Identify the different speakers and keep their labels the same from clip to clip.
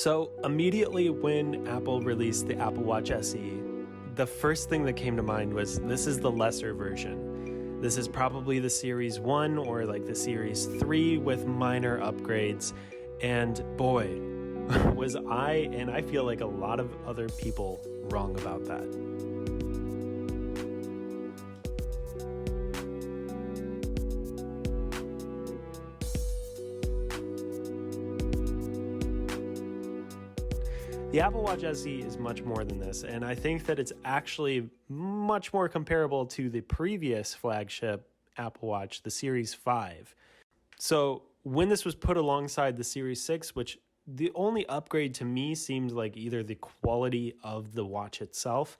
Speaker 1: So immediately when Apple released the Apple Watch SE, the first thing that came to mind was this is the lesser version. This is probably the Series 1 or like the Series 3 with minor upgrades. And boy, was I, and I feel like a lot of other people, wrong about that. The Apple Watch SE is much more than this, and I think that it's actually much more comparable to the previous flagship Apple Watch, the Series 5. So when this was put alongside the Series 6, which the only upgrade to me seemed like either the quality of the watch itself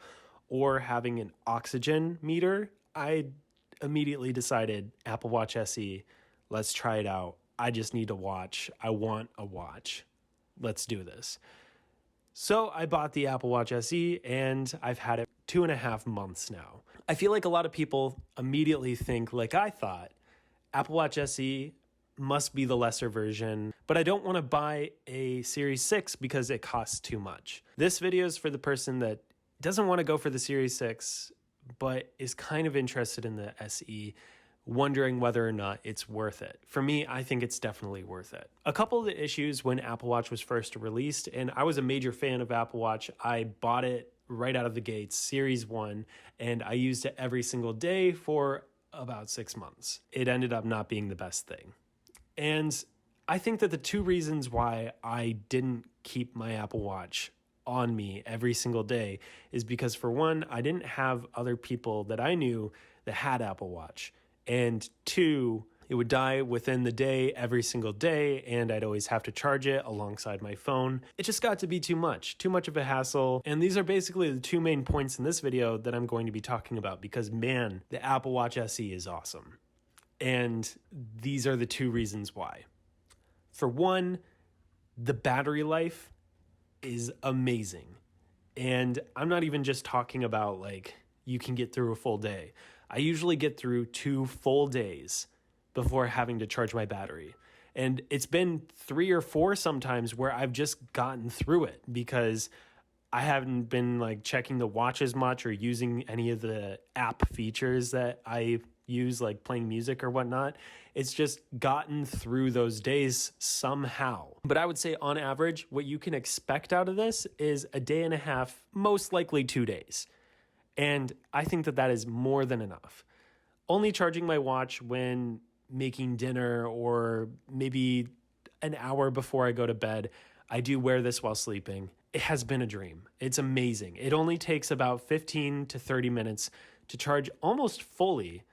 Speaker 1: or having an oxygen meter, I immediately decided Apple Watch SE, let's try it out. I just need a watch. I want a watch. Let's do this. So I bought the Apple Watch SE and I've had it 2.5 months now. I feel like a lot of people immediately think, like I thought, Apple Watch SE must be the lesser version, but I don't want to buy a Series 6 because it costs too much. This video is for the person that doesn't want to go for the Series 6, but is kind of interested in the SE, wondering whether or not it's worth it. For me, I think it's definitely worth it. A couple of the issues when Apple Watch was first released, and I was a major fan of Apple Watch. I bought it right out of the gates, Series 1, and I used it every single day for about 6 months. It ended up not being the best thing. And I think that the two reasons why I didn't keep my Apple Watch on me every single day is because, for one, I didn't have other people that I knew that had Apple Watch. And two, it would die within the day every single day, and I'd always have to charge it alongside my phone. It just got to be too much of a hassle. And these are basically the two main points in this video that I'm going to be talking about because, man, the Apple Watch SE is awesome. And these are the two reasons why. For one, the battery life is amazing. And I'm not even just talking about like you can get through a full day. I usually get through 2 full days before having to charge my battery. And it's been 3 or 4 sometimes where I've just gotten through it because I haven't been like checking the watch as much or using any of the app features that I use, like playing music or whatnot. It's just gotten through those days somehow. But I would say on average, what you can expect out of this is a day and a half, most likely 2 days. And I think that that is more than enough. Only charging my watch when making dinner or maybe an hour before I go to bed. I do wear this while sleeping. It has been a dream. It's amazing. It only takes about 15 to 30 minutes to charge almost fully.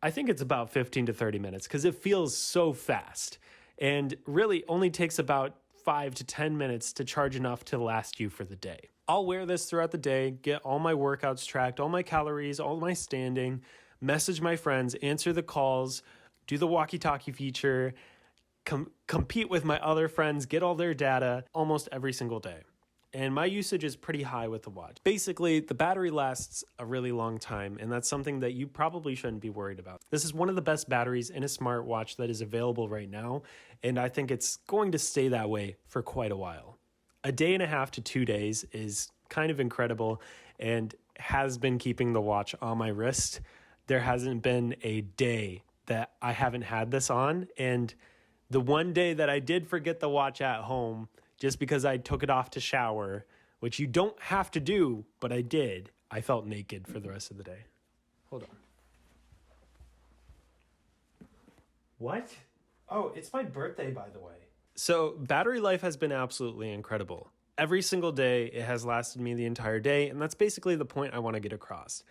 Speaker 1: I think it's about 15 to 30 minutes because it feels so fast. And really only takes about 5 to 10 minutes to charge enough to last you for the day. I'll wear this throughout the day, get all my workouts tracked, all my calories, all my standing, message my friends, answer the calls, do the walkie-talkie feature, compete with my other friends, get all their data almost every single day. And my usage is pretty high with the watch. Basically, the battery lasts a really long time, and that's something that you probably shouldn't be worried about. This is one of the best batteries in a smartwatch that is available right now, and I think it's going to stay that way for quite a while. A day and a half to 2 days is kind of incredible and has been keeping the watch on my wrist. There hasn't been a day that I haven't had this on, and the one day that I did forget the watch at home, just because I took it off to shower, which you don't have to do, but I did, I felt naked for the rest of the day. Hold on. What? Oh, it's my birthday, by the way. So battery life has been absolutely incredible. Every single day, it has lasted me the entire day, and that's basically the point I want to get across.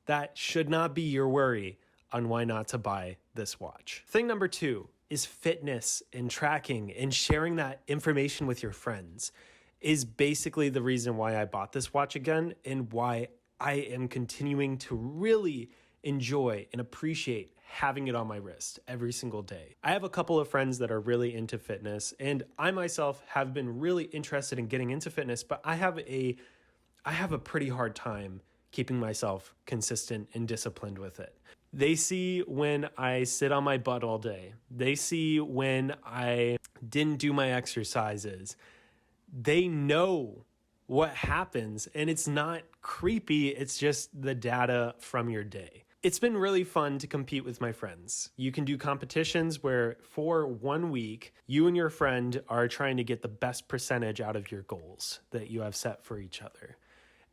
Speaker 1: That should not be your worry on why not to buy this watch. Thing number 2 is fitness and tracking and sharing that information with your friends is basically the reason why I bought this watch again and why I am continuing to really enjoy and appreciate having it on my wrist every single day. I have a couple of friends that are really into fitness, and I myself have been really interested in getting into fitness, but I have a pretty hard time keeping myself consistent and disciplined with it. They see when I sit on my butt all day. They see when I didn't do my exercises. they know what happens, and it's not creepy. It's just the data from your day. It's been really fun to compete with my friends. You can do competitions where for 1 week, you and your friend are trying to get the best percentage out of your goals that you have set for each other.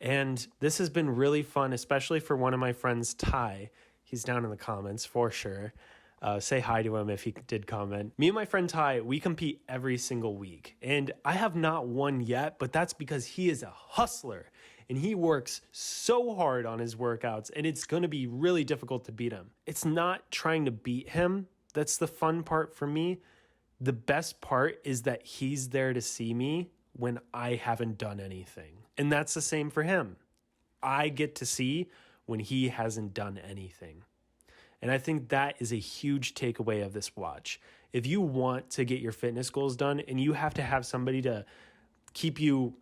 Speaker 1: And this has been really fun, especially for one of my friends, Ty. He's down in the comments for sure. Say hi to him if he did comment. Me and my friend Ty, we compete every single week. And I have not won yet, but that's because he is a hustler. And he works so hard on his workouts, and it's going to be really difficult to beat him. It's not trying to beat him. That's the fun part for me. The best part is that he's there to see me when I haven't done anything. And that's the same for him. I get to see when he hasn't done anything. And I think that is a huge takeaway of this watch. If you want to get your fitness goals done and you have to have somebody to keep you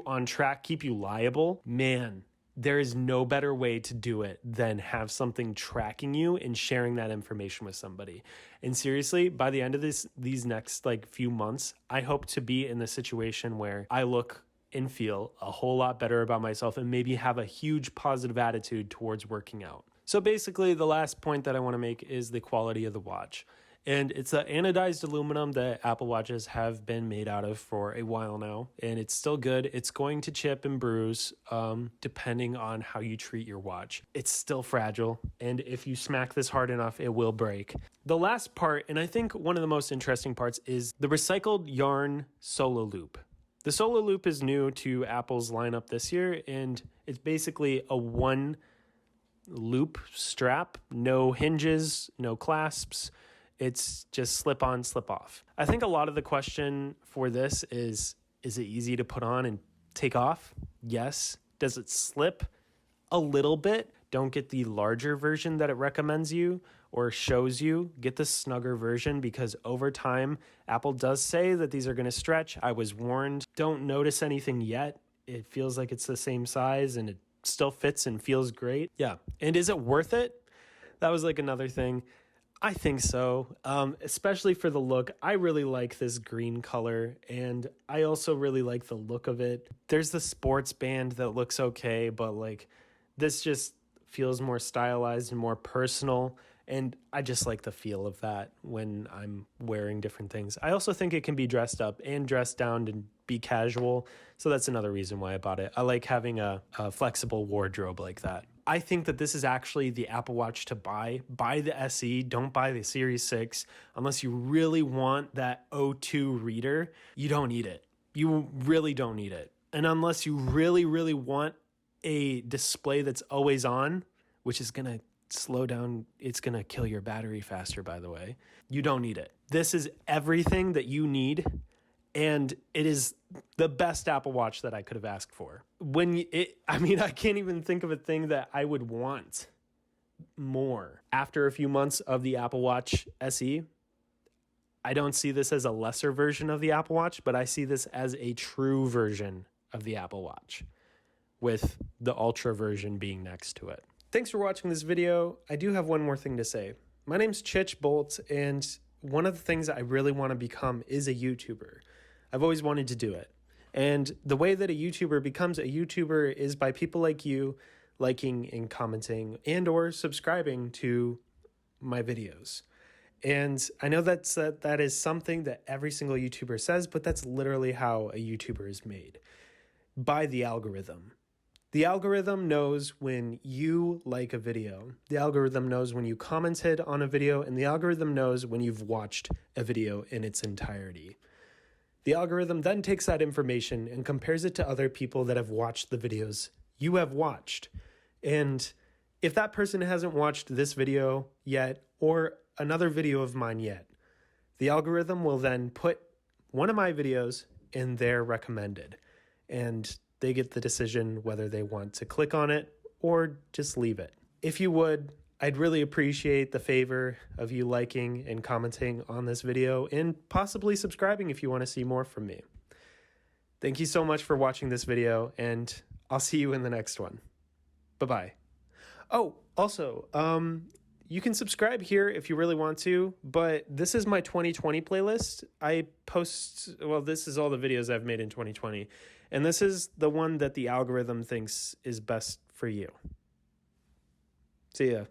Speaker 1: on track, keep you liable, man, there is no better way to do it than have something tracking you and sharing that information with somebody. And seriously, by the end of these next few months, I hope to be in the situation where I look and feel a whole lot better about myself and maybe have a huge positive attitude towards working out. So basically, the last point that I want to make is the quality of the watch. And it's the anodized aluminum that Apple Watches have been made out of for a while now. And it's still good. It's going to chip and bruise depending on how you treat your watch. It's still fragile. And if you smack this hard enough, it will break. The last part, and I think one of the most interesting parts, is the recycled yarn solo loop. The solo loop is new to Apple's lineup this year. And it's basically a one loop strap, no hinges, no clasps. It's just slip on, slip off. I think a lot of the question for this is it easy to put on and take off? Yes. Does it slip? A little bit. Don't get the larger version that it recommends you or shows you. Get the snugger version because over time, Apple does say that these are going to stretch. I was warned. Don't notice anything yet. It feels like it's the same size and it still fits and feels great. Yeah. And is it worth it? That was another thing. I think so, especially for the look. I really like this green color, and I also really like the look of it. There's the sports band that looks okay, but this just feels more stylized and more personal, and I just like the feel of that when I'm wearing different things. I also think it can be dressed up and dressed down and be casual, so that's another reason why I bought it. I like having a flexible wardrobe like that. I think that this is actually the Apple Watch to buy. Buy the SE, don't buy the Series 6. Unless you really want that O2 reader, you don't need it. You really don't need it. And unless you really, really want a display that's always on, which is going to slow down, it's going to kill your battery faster, by the way, you don't need it. This is everything that you need. And it is the best Apple Watch that I could have asked for. I can't even think of a thing that I would want more. After a few months of the Apple Watch SE, I don't see this as a lesser version of the Apple Watch, but I see this as a true version of the Apple Watch, with the Ultra version being next to it. Thanks for watching this video. I do have one more thing to say. My name's Chich Bolt, and one of the things I really want to become is a YouTuber. I've always wanted to do it. And the way that a YouTuber becomes a YouTuber is by people like you liking and commenting and or subscribing to my videos. And I know that is something that every single YouTuber says, but that's literally how a YouTuber is made. By the algorithm. The algorithm knows when you like a video. The algorithm knows when you commented on a video, and the algorithm knows when you've watched a video in its entirety. The algorithm then takes that information and compares it to other people that have watched the videos you have watched. And if that person hasn't watched this video yet or another video of mine yet, the algorithm will then put one of my videos in their recommended. And they get the decision whether they want to click on it or just leave it. If you would, I'd really appreciate the favor of you liking and commenting on this video and possibly subscribing if you want to see more from me. Thank you so much for watching this video, and I'll see you in the next one. Bye-bye. Oh, also, you can subscribe here if you really want to, but this is my 2020 playlist. This is all the videos I've made in 2020, and this is the one that the algorithm thinks is best for you. See ya.